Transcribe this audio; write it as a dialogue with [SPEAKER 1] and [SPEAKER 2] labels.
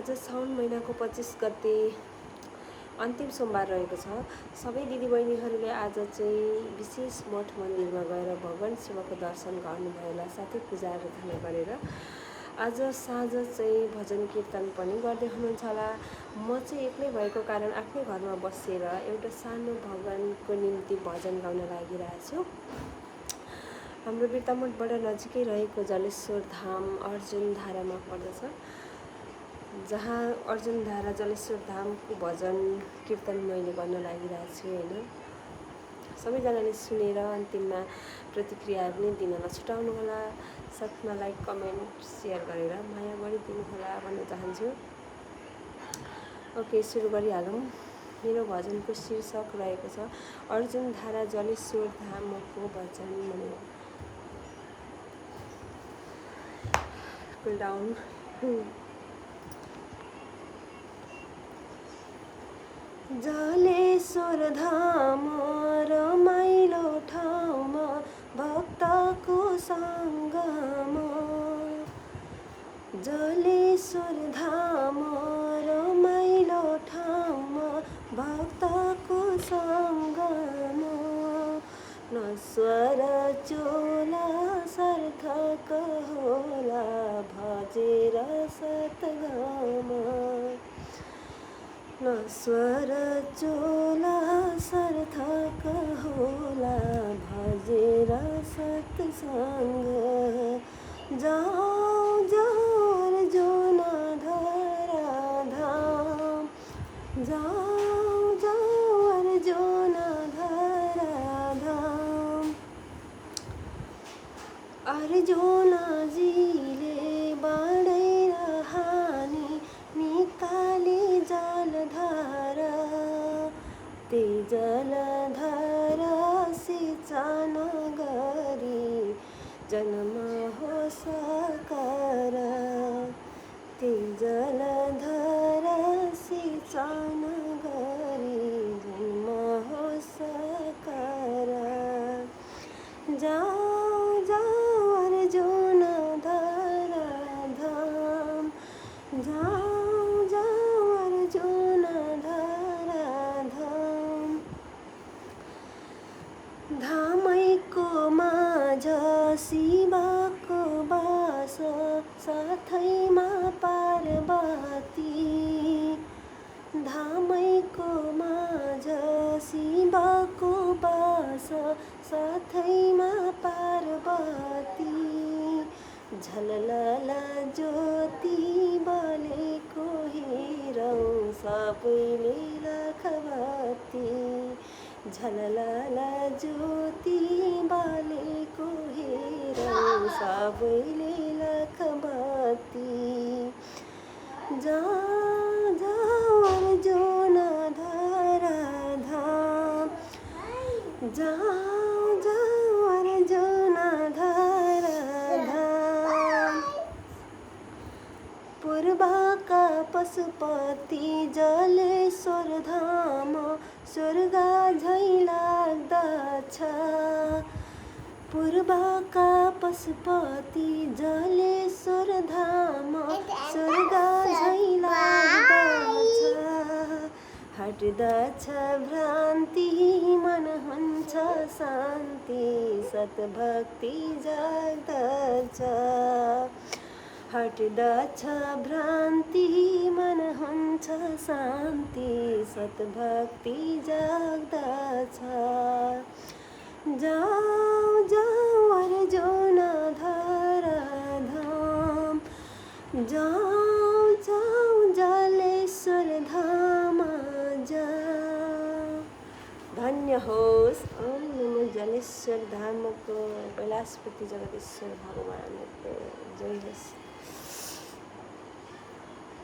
[SPEAKER 1] आज साउन महिनाको 25 गते अन्तिम सोमबार रहेको छ। सबै दिदीबहिनीहरूले आज चाहिँ विशेष मठ मन्दिरमा गएर भगवान शिवको दर्शन गर्नुभयो होला, साथै पूजा आराधना गरेर आज साँझ चाहिँ भजन कीर्तन पनि गर्दै हुनुहुन्छ होला। म चाहिँ एक्लै भएको कारण आफ्नै घरमा बसेर एउटा सानो भगवानको निम्ति भजन गाउन लागिरहेको छु। हाम्रो बिर्तामठबाट नजिकै रहेको जलेश्वर धाम अर्जुन धारामा पर्दछ, जहाँ अर्जुन धारा जलेश्वर धामको भजन कीर्तन मैले गर्न लागिरहेको छु होइन। सबैजनाले सुनेर अन्तिममा प्रतिक्रियाहरू नै दिन नछुटाउनु होला। साथमा लाइक कमेन्ट सेयर गरेर माया गरिदिनु होला भन्न चाहन्छु। ओके, सुरु गरिहालौँ। मेरो भजनको शीर्षक रहेको छ अर्जुन धारा जलेश्वर धामको भजन भनेर। कुल डाउन। जलेश्वर धाम रमाइलो ठाउँमा भक्तको सङ्गमा, जलेश्वर धाम रमाइलो ठाउँमा भक्तको सङ्गमा, नश्वर चोला सार्थक होला भजेर सतगमा, नश्वर चोला सार्थक होला भजेर सत्सङ्ग, जाऊ जाऊ अर्जुन धारा धाम, जाऊ जाऊ अर्जुन धारा धाम। अर्जुनजीले बाँडेर हानी निकाले जलधारा, ते जलधारा सिंचन गरी जन्म हो साकार, ते जलधारा सिंचन गरी जन्म हो साकार, जाऊ जाऊ अर्जुन धारा धाम, जाऊ जाऊ अर्जुन धारा धाम। धामैको माझ शिवको बास, साथैमा पार्वती, धामैको माझ शिवको बास, साथैमा पार्वती, झललला ज्योति बलेको हेरौँ सबैले लखबत्ती, झललला ज्योति बलेको हेरौँ सबैले लखबत्ती, जाऊ जाऊ अर्जुन धारा धाम, जाऊ जाऊ अर्जुन धारा धाम। पूर्वका पशुपति जलेश्वर धाम स्वर्ग झैँ लाग्दछ, पूर्वका पशुपति जलेश्वर धाम स्वर्ग झैँ लाग्दछ, हट्दछ भ्रान्ति मन हुन्छ शान्ति सद्भक्ति जाग्दछ, हट्दछ भ्रान्ति मन हुन्छ शान्ति सद्भक्ति जाग्दछ, जाऊ जाऊ अर्जुन धारा धाम, जाऊ जाऊ जलेश्वर धाम जाऊ। धन्य होस्। ओम नमो जलेश्वर धामको कैलाशपति जगदीश्वर भगवानको जय होस्।